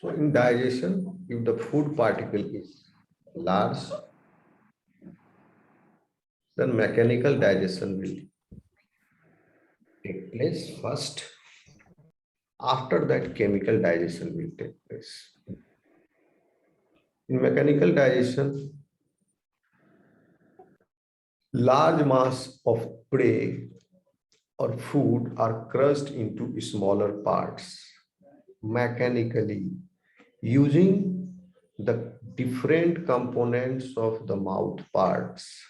So in digestion, if the food particle is large, then mechanical digestion will take place first. After that, chemical digestion will take place. In mechanical digestion, large mass of prey or food are crushed into smaller parts mechanically using the different components of the mouth parts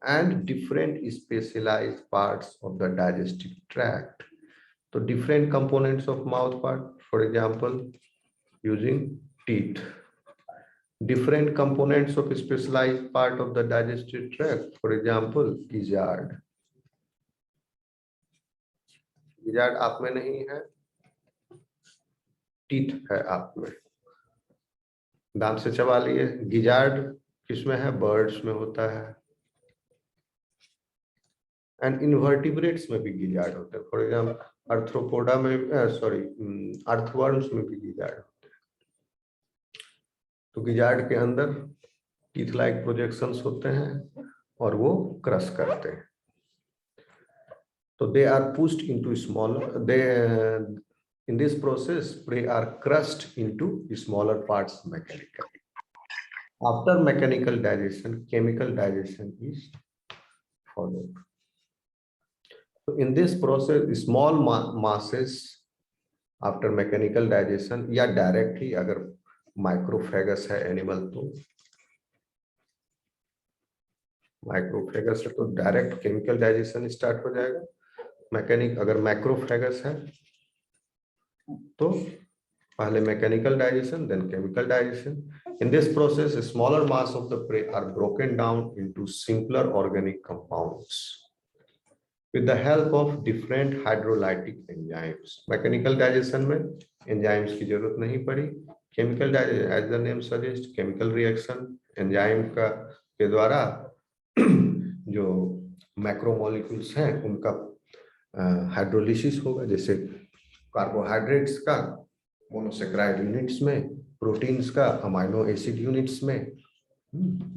and different specialized parts of the digestive tract. So different components of mouth part, for example, using teeth. Different components of specialized part of the digestive tract, for example, gizzard. Gizzard आप में नहीं है, teeth है आप में, दांत से चबा लिए। गिजार्ड किसमें है? बर्ड्स में होता है, एंड इनवर्टिब्रेट्स में भी गिजार्ड होते हैं। फॉर एग्जाम्पल अर्थ्रोपोडा में, अर्थवर्म्स में भी गिजार्ड होते हैं। तो गिजार्ड के अंदर टीथ लाइक प्रोजेक्शंस होते हैं और वो क्रश करते हैं। So they are pushed into smaller, in this process, prey are crushed into smaller parts mechanically. After mechanical digestion, chemical digestion is followed. So in this process, small masses after mechanical digestion या directly अगर microphagus है animal तो microphagus है तो direct chemical digestion start हो जाएगा। Mechanic अगर macrophages है तो पहले mechanical digestion then chemical digestion. In this process smaller mass of the prey are broken down into simpler organic compounds with the help of different hydrolytic enzymes. Mechanical digestion में enzymes की जरूरत नहीं पड़ी। Chemical digestion as the name suggest, chemical reaction enzyme का के द्वारा जो macromolecules हैं उनका हाइड्रोलिसिस होगा। जैसे कार्बोहाइड्रेट्स का मोनोसेक्राइड यूनिट्स में, प्रोटीन्स का अमाइनो एसिड यूनिट्स में,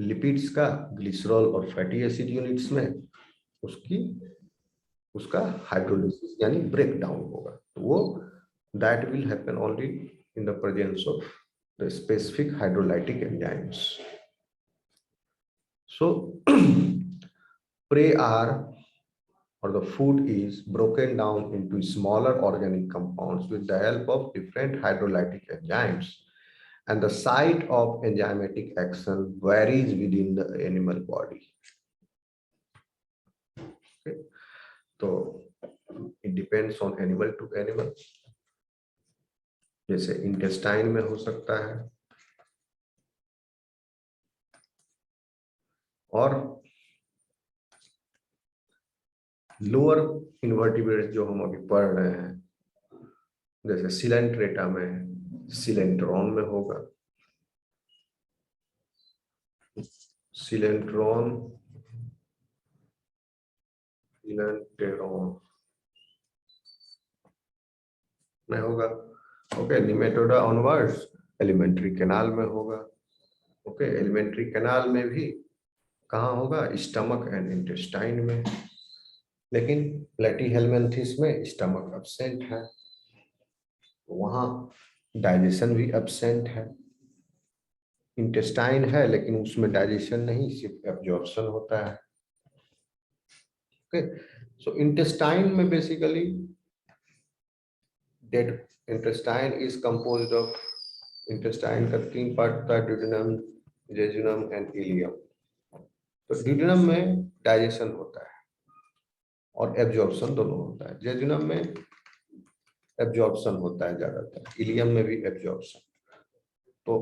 लिपिड्स का ग्लिसरॉल और फैटी एसिड यूनिट्स में उसका हाइड्रोलिसिस यानी ब्रेक डाउन होगा। तो वो that will happen only in the presence of the specific hydrolytic enzymes. So prey are or the food is broken down into smaller organic compounds with the help of different hydrolytic enzymes, and the site of enzymatic action varies within the animal body. Okay. So it depends on animal to animal. जैसे intestine में हो सकता है और lower invertebrates जो हम अभी पढ़ रहे हैं जैसे सिलेंट्रेटा में, सिलेंट्रॉन में होगा, सिलेंट्रॉन, सिलेंटेरॉन में होगा। Okay, Nematoda onwards elementary canal में होगा। ओके, एलिमेंट्री कैनाल में भी कहाँ होगा? स्टमक एंड इंटेस्टाइन में। लेकिन प्लेटीहेल्मिन्थेस में स्टमक एब्सेंट है, वहां डाइजेशन भी एब्सेंट है। इंटेस्टाइन है लेकिन उसमें डाइजेशन नहीं, सिर्फ एब्जॉर्प्शन होता है। ओके, सो इंटेस्टाइन में basically dead intestine is composed of, intestine का 3 पार्ट होता है, ड्यूडेनम, जेजुनम एंड इलियम। तो ड्यूडेनम में डाइजेशन होता है और एब्जॉर्प्शन दोनों होता है। जेजुनम में एब्जॉर्प्शन होता है ज्यादातर, इलियम में भी एब्जॉर्प्शन। तो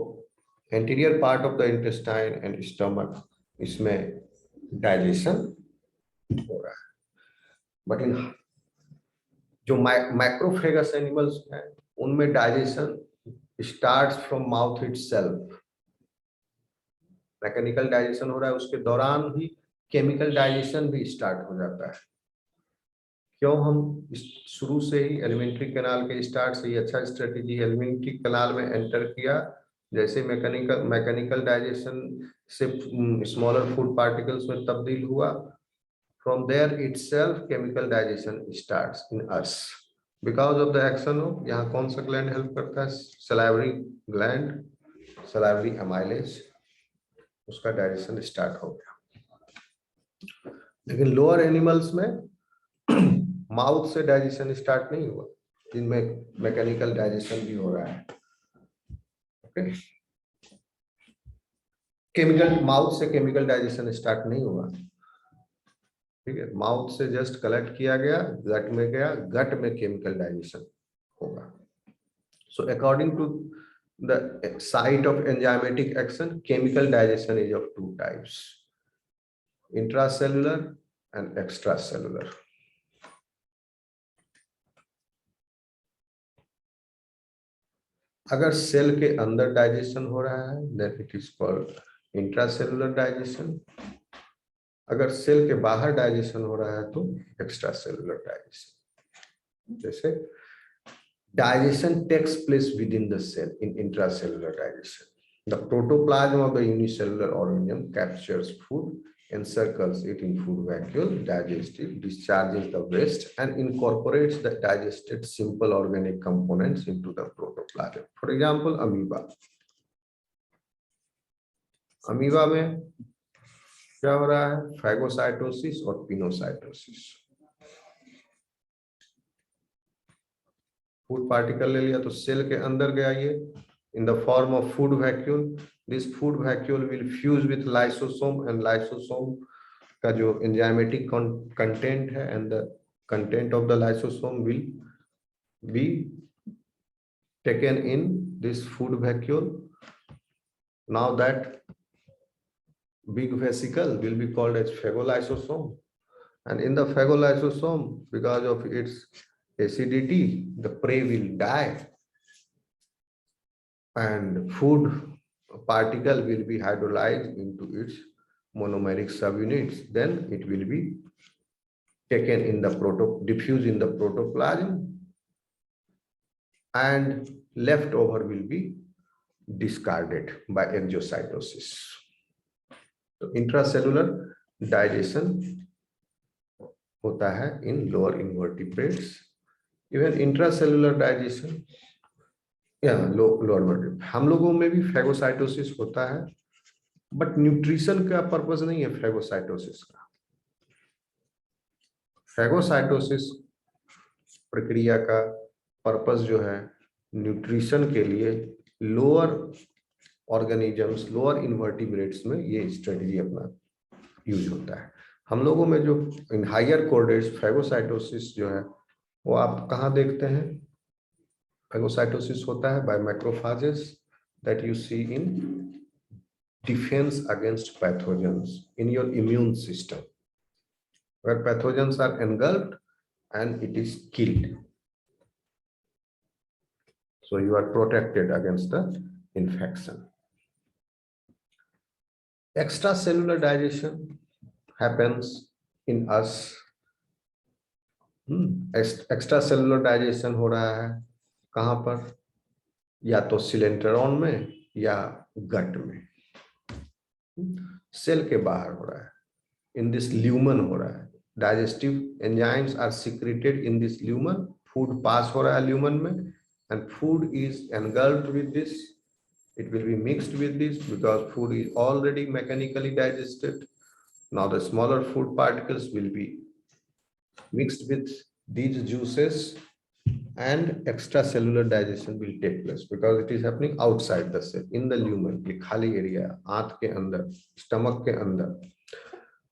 anterior part of the intestine and stomach, इसमें डाइजेशन हो रहा है। बट इन जो मैक्रोफेगस एनिमल्स हैं उनमें digestion starts from mouth itself. Mechanical digestion हो रहा है, उसके दौरान ही केमिकल डाइजेशन भी स्टार्ट हो जाता है। क्यों हम शुरू से ही एलिमेंट्री कैनाल के स्टार्ट से ही अच्छा स्ट्रेटेजी, एलिमेंट्री कैनाल में एंटर किया, जैसे मैकेनिकल डाइजेशन से स्मॉलर फूड पार्टिकल्स में तब्दील हुआ, from there itself chemical digestion starts in us because of the action of, यहाँ कौन सा ग्लैंड हेल्प करता है, सलाइवरी ग्लैंड, सलाइवरी अमाइलेज, उसका डाइजेशन स्टार्ट हो गया। लेकिन लोअर एनिमल्स में माउथ से डाइजेशन स्टार्ट नहीं हुआ, जिनमें मैकेनिकल डाइजेशन भी हो रहा है। ओके, केमिकल, माउथ से केमिकल डाइजेशन स्टार्ट नहीं हुआ, ठीक है, माउथ से जस्ट कलेक्ट किया गया, गट में गया, गट में केमिकल डाइजेशन होगा। So according to the site of enzymatic action, chemical digestion is of two types, intracellular and extracellular. अगर सेल के अंदर डाइजेशन हो रहा है then it is called intracellular digestion, अगर सेल के बाहर डाइजेशन हो रहा है तो एक्स्ट्रासेलुलर डाइजेशन। जैसे digestion takes place within the cell in intracellular digestion, the protoplasm of the unicellular organism captures food, encircles it in food vacuole, digests it, discharges the waste and incorporates the digested simple organic components into the protoplasm. For example, amoeba. Amoeba में क्या हो रहा है, phagocytosis और pinocytosis. Food particle ले लिया तो cell के अंदर गया, ये in the form of food vacuole, this food vacuole will fuse with lysosome and lysosome का जो एंजाइमेटिक कंटेंट है and the content of the lysosome will be taken in this food vacuole. Now that big vesicle will be called as phagolysosome, and in the phagolysosome, because of its acidity, the prey will die and food particle will be hydrolyzed into its monomeric subunits. Then it will be taken in the diffused in the protoplasm, and leftover will be discarded by exocytosis. तो intracellular digestion होता है इन lower invertebrates, even intracellular digestion या lower vertebrate. हम लोगों में भी phagocytosis होता है, बट न्यूट्रिशन का पर्पस नहीं है फैगोसाइटोसिस का। फैगोसाइटोसिस प्रक्रिया का पर्पस जो है न्यूट्रिशन के लिए लोअर ऑर्गेनिजम्स, लोअर इनवर्टिब्रेट्स में ये स्ट्रेटजी अपना यूज होता है। हम लोगों में जो इन हायर कोर्डेट्स फैगोसाइटोसिस जो है वो आप कहाँ देखते हैं, फैगोसाइटोसिस होता है by macrophages that you see in defence against pathogens in your immune system, where pathogens are engulfed and it is killed, so you are protected against the infection. Extracellular digestion happens in us. Extracellular digestion हो रहा है कहाँ पर, या तो सिलेंट्रॉन में या गट में, सेल के बाहर हो रहा है, इन दिस ल्यूमन हो रहा है। Digestive enzymes are secreted in this lumen, food pass हो रहा है ल्यूमन में and food is engulfed with this, it will be mixed with this because food is already mechanically digested. Now the smaller food particles will be mixed with these juices and extracellular digestion will take place because it is happening outside the cell in the lumen, ये खाली area आंत के अंदर, stomach के अंदर.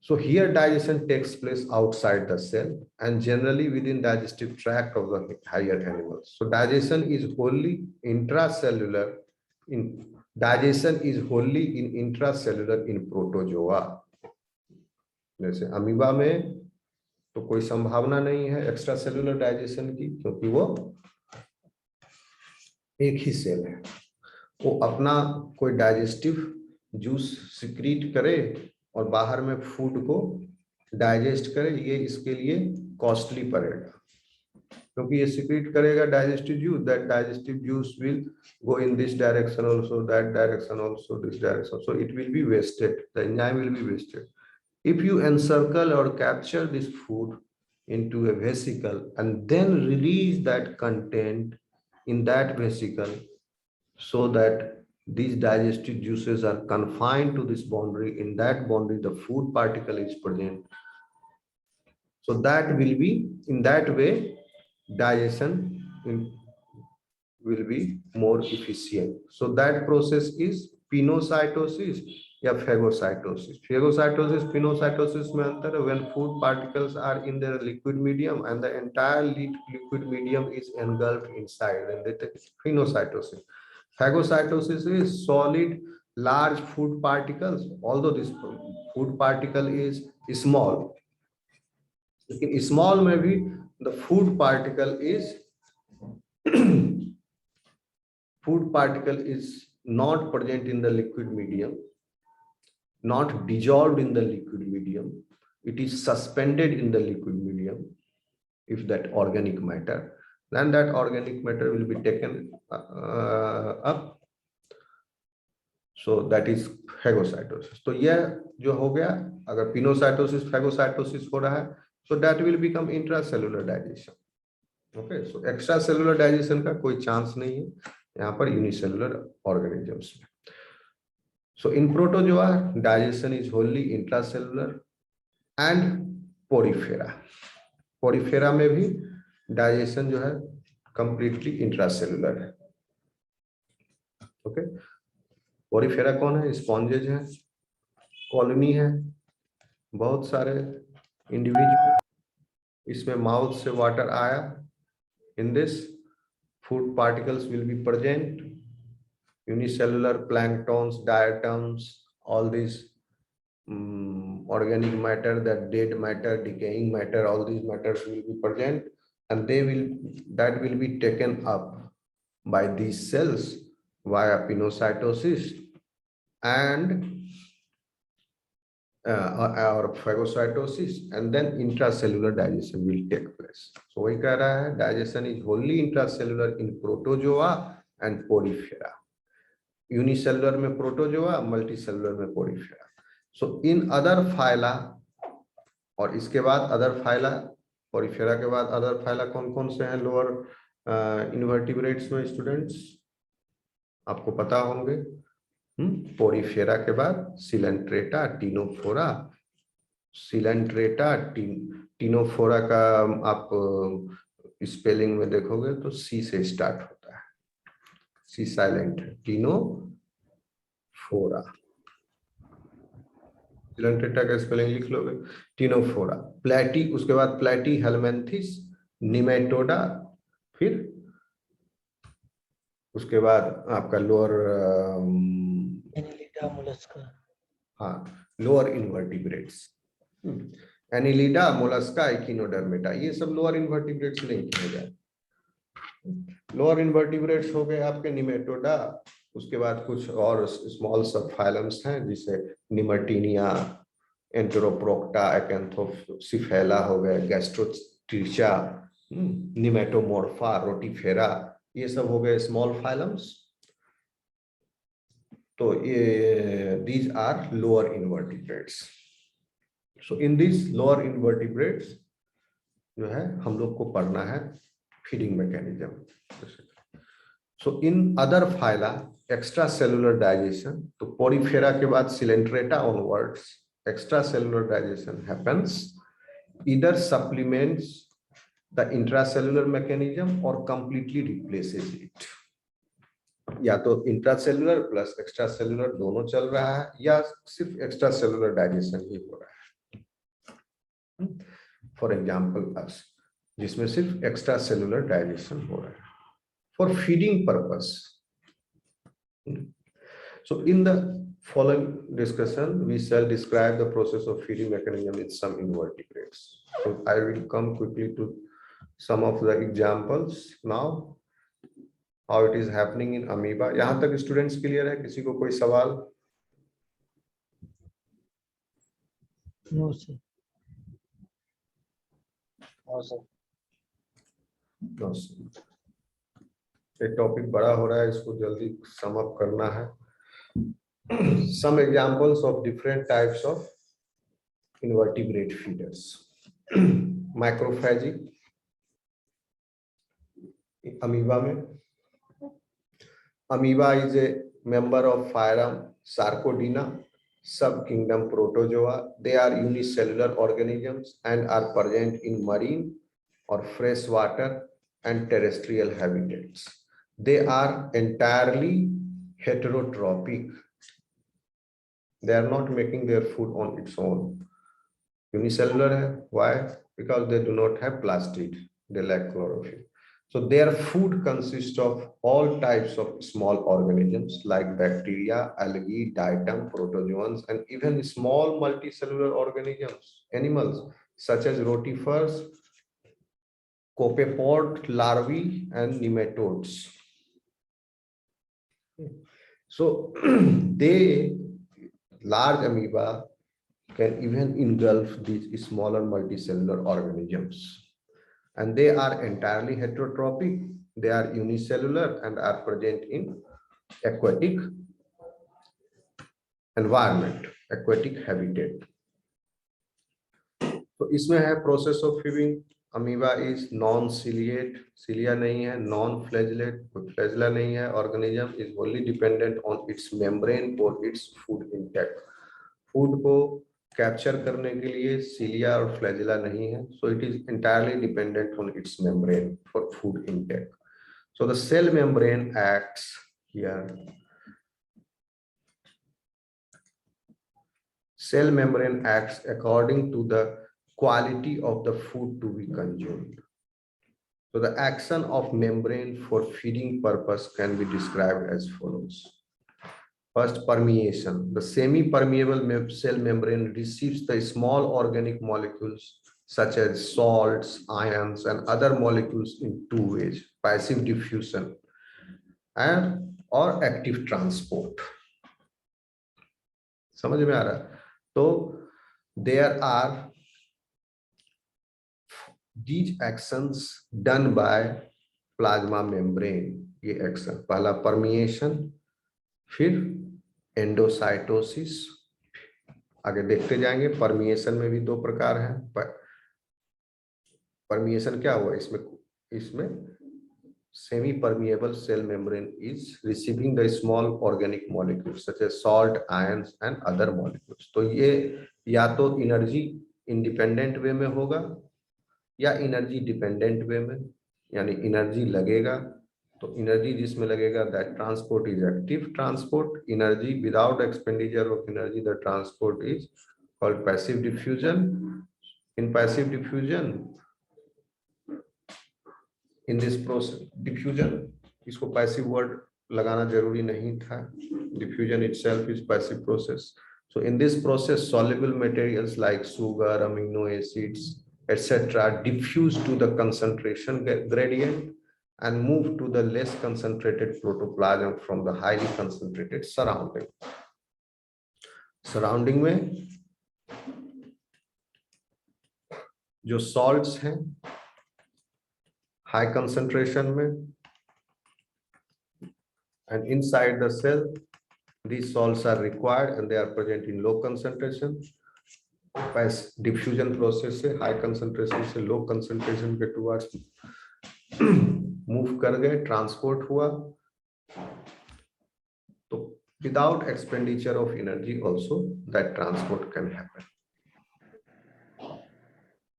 So here digestion takes place outside the cell and generally within digestive tract of the higher animals. So digestion is wholly intracellular. In digestion is wholly in intracellular in protozoa. जैसे amoeba में तो कोई संभावना नहीं है extra cellular digestion की, क्योंकि वो एक ही सेल है, वो अपना कोई डाइजेस्टिव जूस सिक्रीट करे और बाहर में फूड को डाइजेस्ट करे, ये इसके लिए कॉस्टली पड़ेगा, क्योंकि ये सिक्रीट करेगा digestive juice, that digestive juice will go in this direction also, that direction also, this direction, so it will be wasted, the enzyme will be wasted. If you encircle or capture this food into a vesicle and then release that content in that vesicle, so that these digestive juices are confined to this boundary, in that boundary the food particle is present, so that will be, in that way digestion will be more efficient. So that process is pinocytosis या phagocytosis. Phagocytosis, pinocytosis में अंतर है, when food particles are in the liquid medium and the entire liquid medium is engulfed inside, then that is pinocytosis. Phagocytosis is solid large food particles, although this food particle is small, लेकिन small में भी the food particle is food particle is not present in the liquid medium, not dissolved in the liquid medium, it is suspended in the liquid medium. If that organic matter, then that organic matter will be taken up. So that is phagocytosis. तो यह जो हो गया, अगर pinocytosis phagocytosis हो रहा है, so that will become intracellular digestion. Okay, so extracellular digestion का कोई चांस नहीं है यहाँ पर यूनिसेलुलर ऑर्गेनिजम्स में. So in protozoa, digestion is wholly intracellular and porifera. Porifera में भी digestion जो है completely intracellular है. Okay, porifera कौन है? Sponges है, कॉलोनी है, बहुत सारे इंडिविजुअल, इसमें माउथ से वाटर आया, in this food particles will be present, unicellular planktons, diatoms, all these organic matter, that dead matter, decaying matter, all these matters will be present, and that will be taken up by these cells via pinocytosis and or phagocytosis, and then intracellular digestion will take place. So वही कह रहा है, digestion is wholly intracellular in protozoa and porifera. Unicellular में protozoa, multicellular में porifera. So in other phyla, और इसके बाद other phyla, porifera के बाद other phyla कौन कौन से हैं lower invertebrates में स्टूडेंट्स आपको पता होंगे. पोरीफेरा के बाद सिलेंट्रेटा, टीनोफोरा. सिलेंट्रेटा, टीनोफोरा का आप स्पेलिंग में देखोगे तो सी से स्टार्ट होता है, सी साइलेंट है, टीनोफोरा. सिलेंट्रेटा का स्पेलिंग लिख लोगे, टीनोफोरा. प्लेटी, उसके बाद प्लेटी हेलमेंथिस, निमेटोडा, फिर उसके बाद आपका लोअर एनिलिडा, मोलस्का. हाँ, लोअर इनवर्टिब्रेट्स, एनिलिडा, मोलस्का, इकिनोडर्मेटा, ये सब लोअर इनवर्टिब्रेट्स नहीं कहे जाए. लोअर इनवर्टिब्रेट्स हो गए आपके निमेटोडा. उसके बाद कुछ और स्मॉल सब फाइलम्स हैं, जिसे निमर्टिनिया, एंटेरोप्रोक्टा, एकैंथोसिफेला हो गए, गैस्ट्रोट्रिचा, निमेटोमोर्फा, रोटिफेरा, ये सब हो गए स्मॉल फाइलम्स. तो ये these are lower invertebrates. So in these lower invertebrates जो है हम लोग को पढ़ना है feeding mechanism. So in other phyla extracellular digestion, तो porifera के बाद Coelenterata onwards extracellular digestion happens, either supplements the intracellular mechanism or completely replaces it. या तो इंट्रासेलुलर प्लस एक्स्ट्रासेलुलर दोनों चल रहा है, या सिर्फ एक्स्ट्रासेलुलर डाइजेशन ही हो रहा है. फॉर एग्जांपल अस, जिसमें सिर्फ एक्स्ट्रासेलुलर डाइजेशन हो रहा है for feeding purpose. So in the following discussion we shall describe the process of feeding mechanism in some invertebrates. So I will come quickly to some of the examples now. How it is happening in amoeba. यहाँ तक students clear है? किसी को कोई सवाल? No sir. हाँ sir. ये topic बड़ा हो रहा है, इसको जल्दी सम अप करना है। Some examples of different types of invertebrate feeders. Macrophagy, amoeba में, amoeba is a member of phylum Sarcodina, subkingdom Protozoa. They are unicellular organisms and are present in marine or freshwater and terrestrial habitats. They are entirely heterotrophic. They are not making their food on its own. Unicellular hai. Why? Because they do not have plastid. They lack chlorophyll. So their food consists of all types of small organisms like bacteria, algae, diatom, protozoans, and even small multicellular organisms, animals such as rotifers, copepod larvae, and nematodes. So they, large amoeba, can even engulf these smaller multicellular organisms. And they are entirely heterotrophic. They are unicellular and are present in aquatic environment, aquatic habitat. तो इसमें है process of feeding. Amoeba is non ciliate, cilia नहीं है, non flagellate, flagella नहीं है. Organism is only dependent on its membrane for its food intake. Food को capture करने के लिए सिलिया और फ्लैजिला नहीं है. So it is entirely dependent on its membrane for food intake. So the cell membrane acts here. Cell membrane acts according to the quality of the food to be consumed. So the action of membrane for feeding purpose can be described as follows. First, permeation. The semi-permeable cell membrane receives the small organic molecules such as salts, ions, and other molecules in two ways: passive diffusion and or active transport. समझ में आ रहा है? तो there are these actions done by plasma membrane. ये action, पहला permeation, फिर endocytosis. आगे देखते जाएंगे. परमिएशन में भी दो प्रकार हैं. परमिएशन क्या हुआ इसमें? इसमें semi permeable cell membrane is receiving the small organic molecules such as salt, ions and other molecules. तो ये या तो एनर्जी इंडिपेंडेंट वे में होगा या एनर्जी डिपेंडेंट वे में, यानी एनर्जी लगेगा तो एनर्जी जिसमें लगेगा that transport is active transport. Energy without expenditure of energy the transport is called passive diffusion. In passive diffusion, in this process diffusion, इसको पैसिव वर्ड लगाना जरूरी नहीं था. Diffusion itself is passive process. So in this process, soluble materials like sugar, amino acids, etc. diffuse to the concentration gradient and move to the less concentrated protoplasm from the highly concentrated surrounding. Surrounding में जो salts हैं high concentration में, and inside the cell these salts are required and they are present in low concentration. Diffusion process से high concentration से low concentration के towards move कर गए, transport हुआ. तो without expenditure of energy also that transport can happen.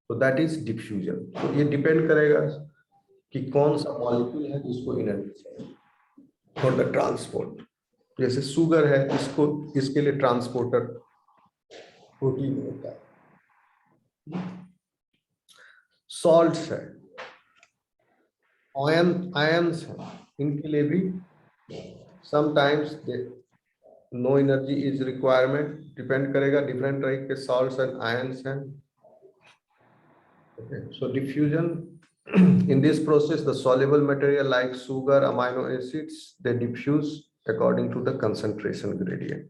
तो that is diffusion. तो ये डिपेंड करेगा कि कौन सा मॉलिक्यूल है जिसको एनर्जी चाहिए फॉर द ट्रांसपोर्ट. जैसे शुगर है, इसको इसके लिए ट्रांसपोर्टर प्रोटीन होता है. सॉल्ट्स है, आयंस है, इनके लिए भी sometimes no energy is requirement. Depend करेगा, डिफरेंट टाइप के सॉल्ट्स एंड आयंस हैं. So diffusion, in this process the soluble material like sugar, amino acids, they diffuse according to the concentration gradient.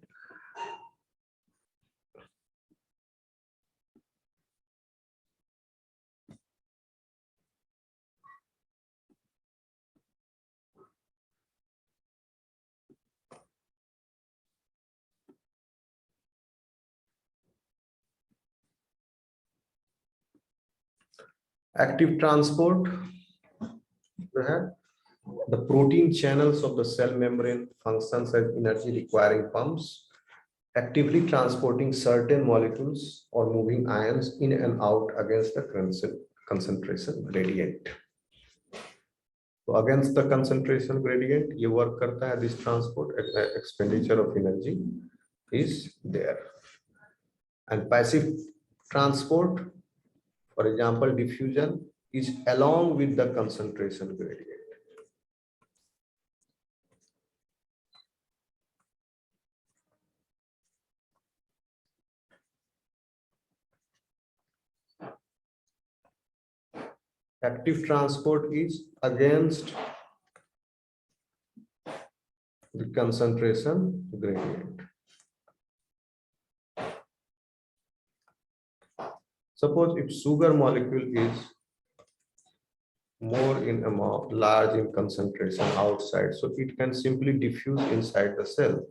Active transport जो है, the protein channels of the cell membrane functions as energy requiring pumps, actively transporting certain molecules or moving ions in and out against the concentration gradient. So against the concentration gradient, ये work करता है, this transport expenditure of energy is there. And passive transport, for example, diffusion, is along with the concentration gradient. Active transport is against the concentration gradient. Suppose if sugar molecule is more in amount, large in concentration outside, so it can simply diffuse inside the cell.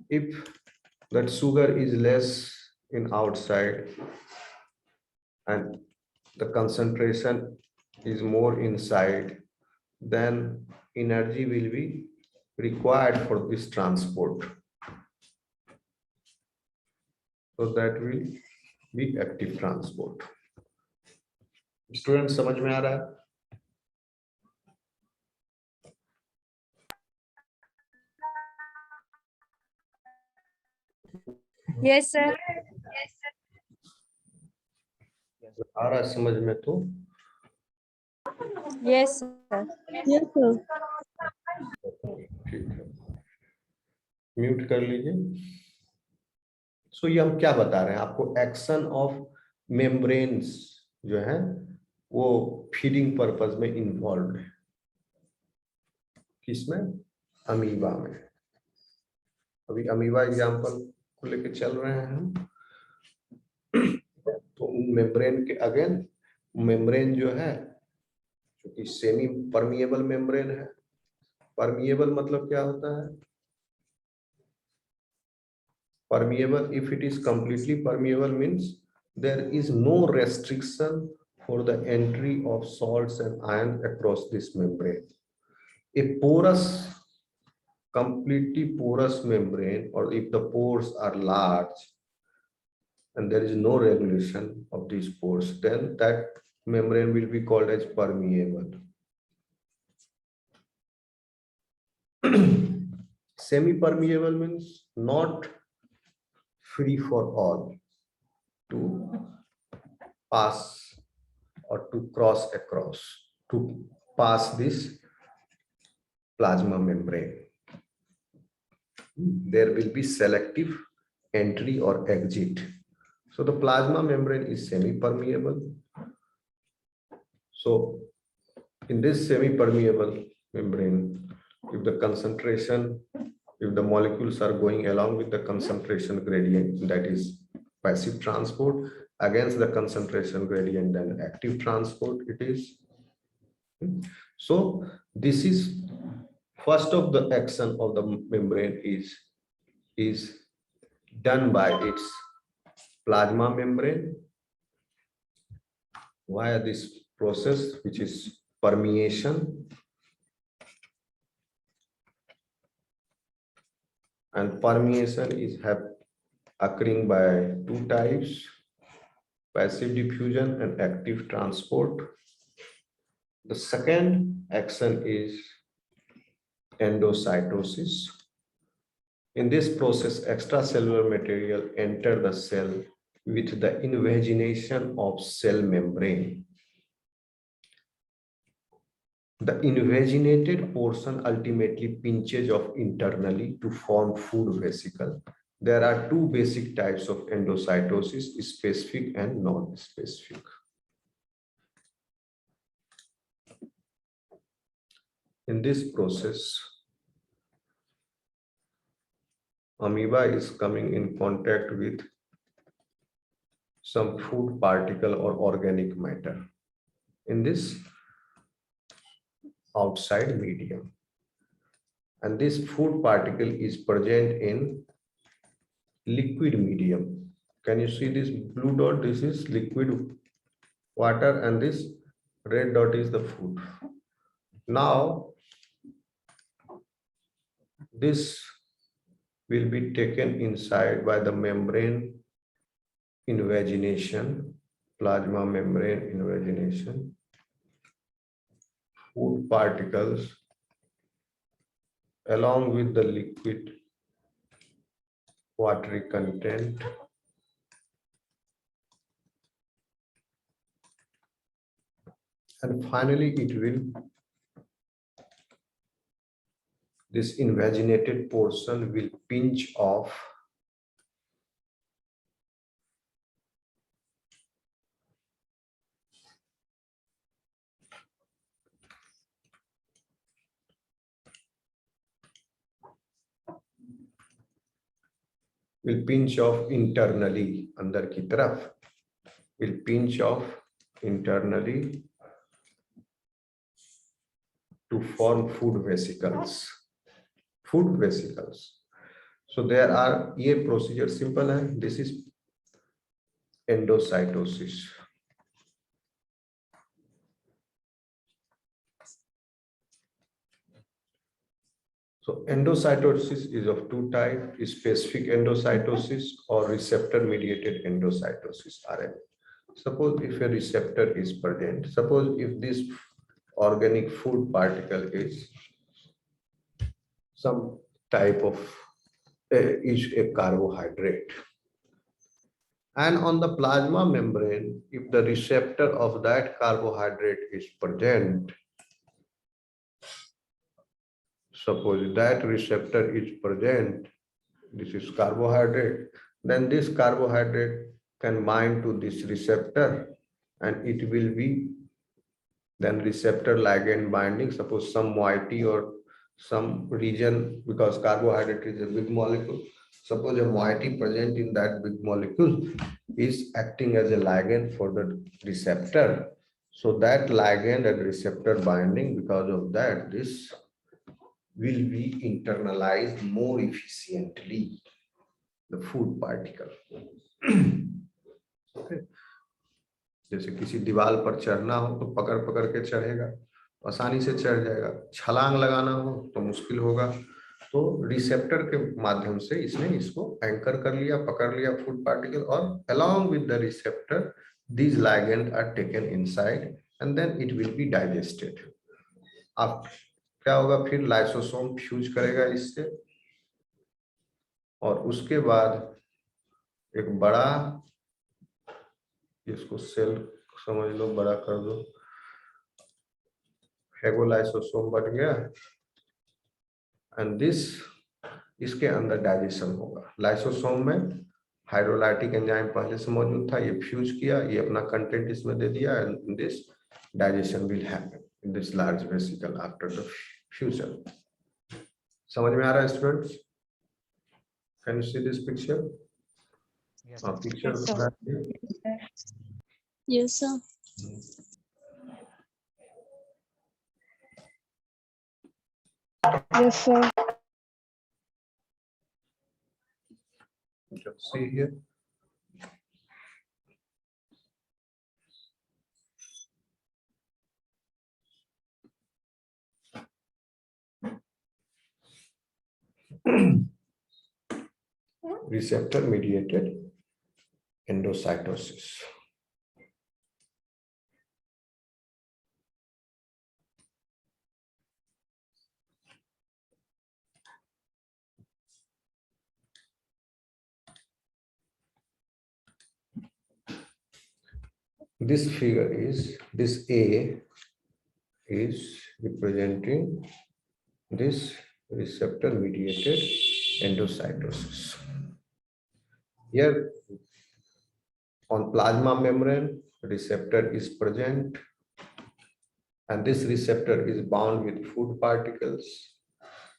If that sugar is less in outside and the concentration is more inside, then energy will be required for this transport. So that will be active transport. Students, समझ में आ रहा है? Yes, sir. आ रहा है समझ में तो? Yes, sir. Yes, sir. ठीक है, म्यूट कर लीजिए। सो ये हम क्या बता रहे हैं आपको, एक्शन ऑफ मेम्ब्रेन्स जो है वो फीडिंग पर्पस में इन्वॉल्व है। किसमें? अमीबा में। अभी अमीबा एग्जांपल को लेके चल रहे हैं हम। तो मेम्ब्रेन के अगेन, मेम्ब्रेन जो है क्योंकि सेमी परमिएबल मेम्ब्रेन है। परमिएबल मतलब क्या होता है? Permeable, if it is completely permeable, means there is no restriction for the entry of salts and ions across this membrane. A porous, completely porous membrane, or if the pores are large and there is no regulation of these pores, then that membrane will be called as permeable. Semi-permeable means not free for all to pass or to cross across, to pass this plasma membrane. There will be selective entry or exit. So the plasma membrane is semi-permeable. So in this semi-permeable membrane, if the concentration, if the molecules are going along with the concentration gradient, that is passive transport, against the concentration gradient, then active transport it is. So this is first of the action of the membrane is done by its plasma membrane via this process, which is permeation. And permeation is occurring by two types: passive diffusion and active transport. The second action is endocytosis. In this process, extracellular material enter the cell with the invagination of cell membrane. The invaginated portion ultimately pinches off internally to form food vesicle. There are two basic types of endocytosis, specific and non-specific. In this process, amoeba is coming in contact with some food particle or organic matter in this outside medium, and this food particle is present in liquid medium. Can you see this blue dot? This is liquid water, and this red dot is the food. Now this will be taken inside by the membrane invagination, plasma membrane invagination. Food particles along with the liquid watery content and finally it will, this invaginated portion will pinch off internally, अंदर की तरफ will pinch off internally to form food vesicles. Food vesicles. So there are, ये procedure simple है. This is endocytosis. So endocytosis is of two types, specific endocytosis or receptor mediated endocytosis, RME. Suppose if a receptor is present, suppose if this organic food particle is some type of is a carbohydrate, and on the plasma membrane, if the receptor of that carbohydrate is present, suppose that receptor is present, this is carbohydrate, then this carbohydrate can bind to this receptor and it will be then receptor ligand binding, suppose some moiety or some region, because carbohydrate is a big molecule, suppose a moiety present in that big molecule is acting as a ligand for the receptor. So that ligand and receptor binding, because of that, this will be internalized more efficiently, the food particle. Okay. जैसे किसी दीवार पर चढ़ना हो तो पकड़ पकड़ के चढ़ेगा, आसानी से चढ़ जाएगा, छलांग लगाना हो तो मुश्किल होगा, तो रिसेप्टर के माध्यम से इसने इसको एंकर कर लिया, पकड़ लिया फूड पार्टिकल, और along with the receptor these ligands are taken inside and then it will be digested. अब क्या होगा, फिर लाइसोसोम फ्यूज करेगा इससे और उसके बाद एक बड़ा, इसको सेल समझ लो, बड़ा कर दो, फेगोलाइसोसोम बन गया एंड दिस, इसके अंदर डाइजेशन होगा। लाइसोसोम में हाइड्रोलाइटिक एंजाइम पहले से मौजूद था, ये फ्यूज किया, ये अपना कंटेंट इसमें दे दिया and this digestion will happen in this large vesicle after the fusion. समझ में आ रहा है students? Can you see this picture? Picture Yes, sir. Yes, sir. Just see here. Receptor mediated endocytosis. This figure is, this A is representing this receptor mediated endocytosis. Here on plasma membrane, receptor is present and this receptor is bound with food particles,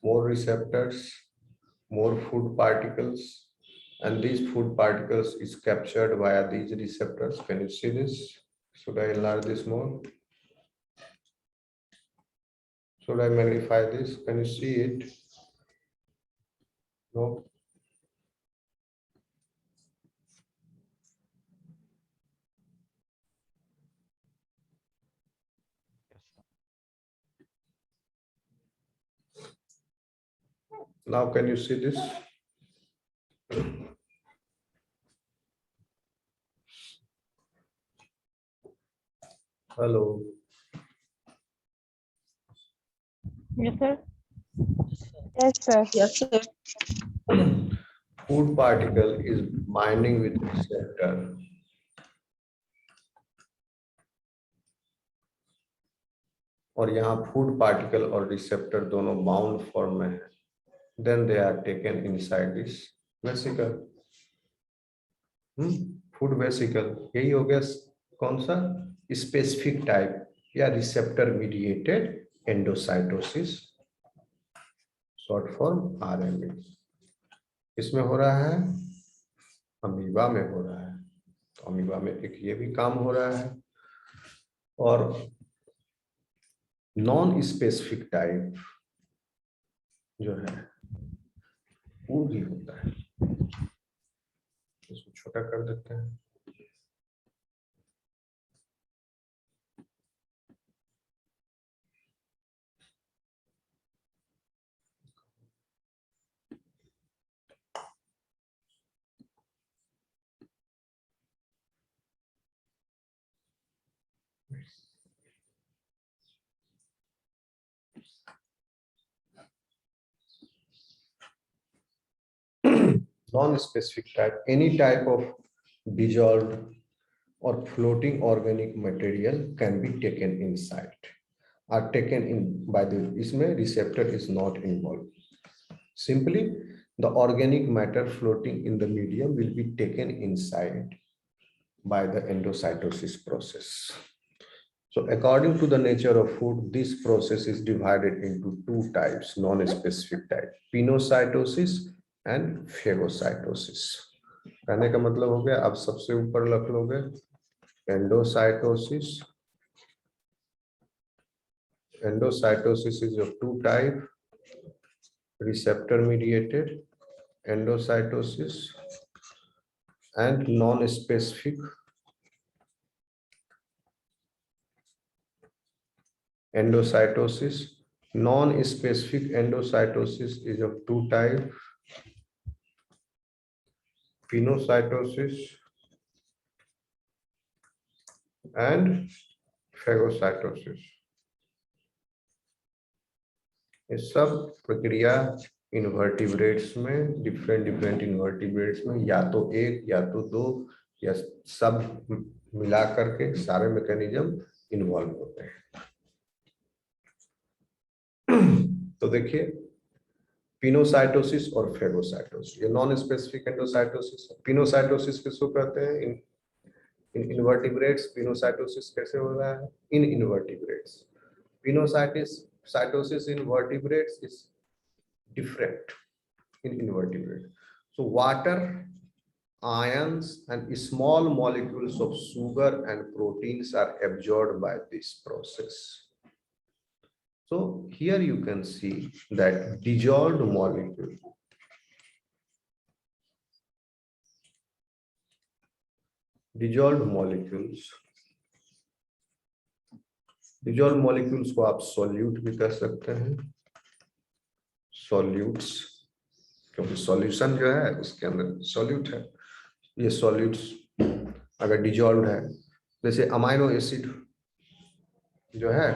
more receptors, more food particles, and these food particles is captured via these receptors. Can you see this? Should I enlarge this more? Should I magnify this? Can you see it? No. Now can you see this? Hello. Yes, sir. Yes, sir. Yes, sir. Food particle is binding with receptor. और यहाँ food particle और receptor दोनों bound form में है, then they are taken inside this vesicle. Food vesicle यही हो गया कौन सा स्पेसिफिक टाइप या receptor mediated endocytosis, short form RMA. इसमें हो रहा है अमीबा में हो रहा है, तो अमीबा में एक ये भी काम हो रहा है. और नॉन स्पेसिफिक टाइप जो है वो भी होता है. इसको छोटा कर देते हैं. Non-specific type, any type of dissolved or floating organic material can be taken inside, are taken in by the, इसमें receptor is not involved. Simply, the organic matter floating in the medium will be taken inside by the endocytosis process. So according to the nature of food, this process is divided into two types, non-specific type, pinocytosis and phagocytosis. कहने का मतलब हो गया, अब सबसे ऊपर रख लोगे endocytosis. Endocytosis is of two type, receptor mediated endocytosis and non-specific endocytosis. Non-specific endocytosis is of two type, pinocytosis and phagocytosis. ये सब प्रक्रिया इनवर्टिब्रेट्स में, डिफरेंट इनवर्टिब्रेट्स में या तो एक या तो दो या सब मिला करके सारे मैकेनिज्म इन्वॉल्व होते हैं. तो देखिए पिनोसाइटोसिस और फेगोसाइटोसिस, ये नॉन स्पेसिफिक एंडोसाइटोसिस. पिनोसाइटोसिस किसको कहते हैं? इन इनवर्टिब्रेट्स. पिनोसाइटोसिस कैसे हो रहा है? इन invertebrates. Cytosis in vertebrates is different in invertebrate. So water, ions and small molecules of sugar and proteins are absorbed by this process. So here you can see that dissolved molecule dissolve molecules को आप solute भी कर सकते हैं, solutes, क्योंकि solution जो है उसके अंदर सॉल्यूट है. ये सॉल्यूट्स अगर डिजॉल्व है, जैसे अमाइनो एसिड जो है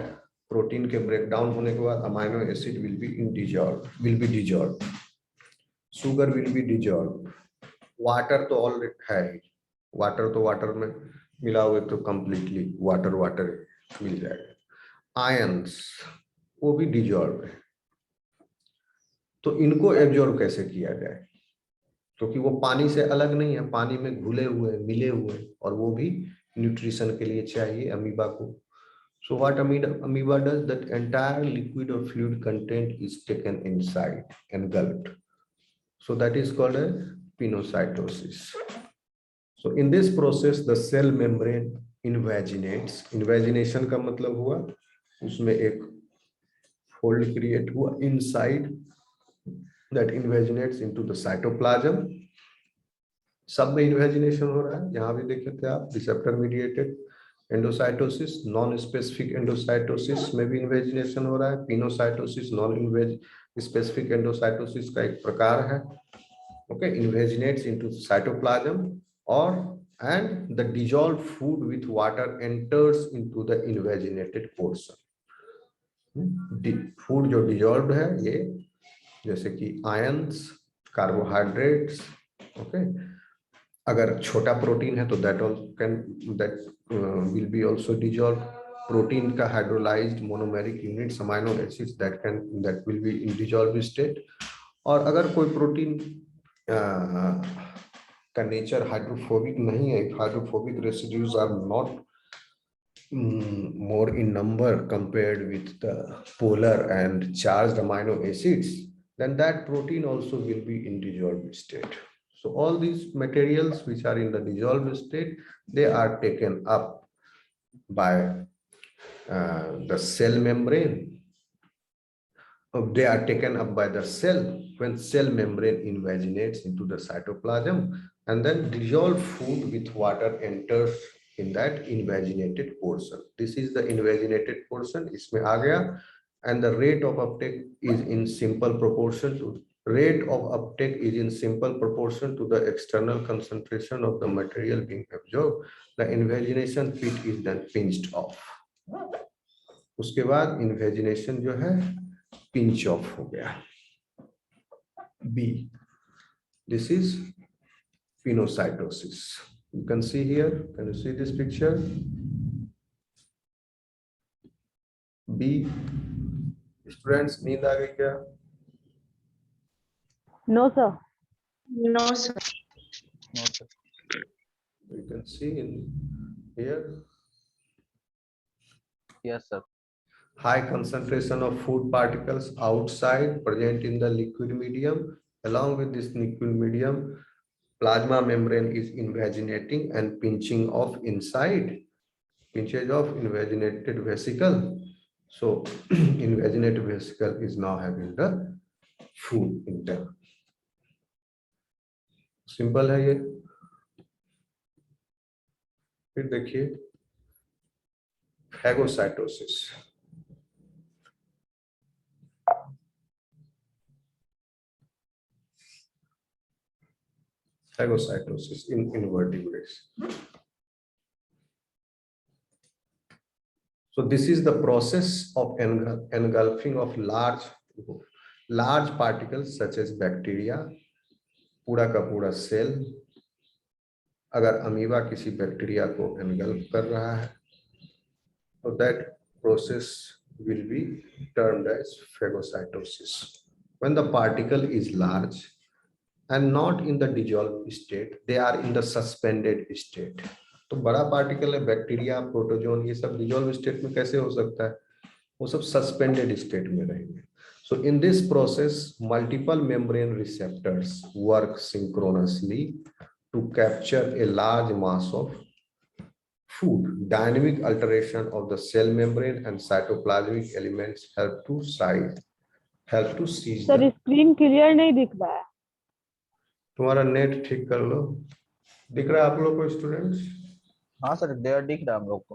प्रोटीन के ब्रेक डाउन होने के बाद amino acid will be dissolve, sugar will be dissolve. Water तो ऑलरेडी है ही, वाटर तो वाटर में मिला हुए तो कंप्लीटली वाटर मिल जाएगा. आयंस वो भी डिजॉल्व है. तो इनको एब्जॉर्ब कैसे किया जाए? क्योंकि वो पानी से अलग नहीं है, पानी में घुले हुए मिले हुए, और वो भी न्यूट्रिशन के लिए चाहिए अमीबा को. So what amoeba does, that entire liquid और fluid content is taken inside engulfed. So that is called a pinocytosis. So in this process the cell membrane invaginates. Invagination का मतलब हुआ उसमें एक फोल्ड क्रिएट हुआ inside, that invaginates into the cytoplasm. सब में invagination हो रहा है. यहाँ भी देखे थे आप receptor mediated endocytosis, non specific endocytosis में भी इन्वेजिनेशन हो रहा है. पिनोसाइटोसिस, स्पेसिफिक एंडोसाइटोसिस का एक प्रकार है। ओके, इन्वेजिनेट्स इनटू साइटोप्लाज्म और and the dissolved food with water enters into the invaginated portion. Food जो डिजॉल्व है ये जैसे कि आयंस, कार्बोहाइड्रेट्स, ओके, अगर छोटा प्रोटीन है तो that will be also dissolve. Protein का hydrolysed monomeric units amino acids that will be in dissolve state. और अगर कोई प्रोटीन का नेचर हाइड्रोफोबिक नहीं है, hydrophobic residues are not more in number compared with the polar and charged amino acids, then that protein also will be in dissolved state. So all these materials which are in the dissolved state, they are taken up by the cell membrane. They are taken up by the cell when cell membrane invaginates into the cytoplasm, and then dissolved food with water enters in that invaginated portion. This is the invaginated portion, इसमें आ गया, and the rate of uptake is in simple proportion to the external concentration of the material being absorbed. The invagination pit is then pinched off. उसके बाद invagination जो है pinch off हो गया। B. This is pinocytosis. You can see here. Can you see this picture? B. Students, नींद आ गई क्या? No, sir. No, sir. You can see in here. Yes, sir. High concentration of food particles outside present in the liquid medium. Along with this liquid medium, plasma membrane is invaginating and pinching off inside. Pinches off invaginated vesicle. So invaginated vesicle is now having the food in them. Simple है ये। फिर देखिए phagocytosis. Phagocytosis in invertebrates. So this is the process of engulfing of large particles such as bacteria, पूरा का पूरा cell. अगर amoeba किसी bacteria को engulf कर रहा है तो that process will be termed as phagocytosis. When the particle is large and not in the dissolved state, they are in the suspended state. तो बड़ा पार्टिकल है बैक्टीरिया, प्रोटोजोन, ये सब डिजॉल्व स्टेट में कैसे हो सकता है? वो सब सस्पेंडेड स्टेट में रहेंगे। So in this process, multiple membrane receptors work synchronously to capture a large mass of food. Dynamic alteration of the cell membrane and cytoplasmic elements help to seize Sir, the screen clear नहीं दिख रहा है। तुम्हारा net ठीक कर लो। दिख रहा है आप लोग को स्टूडेंट्स? हाँ सर, देयर दिख रहा है हम लोग को।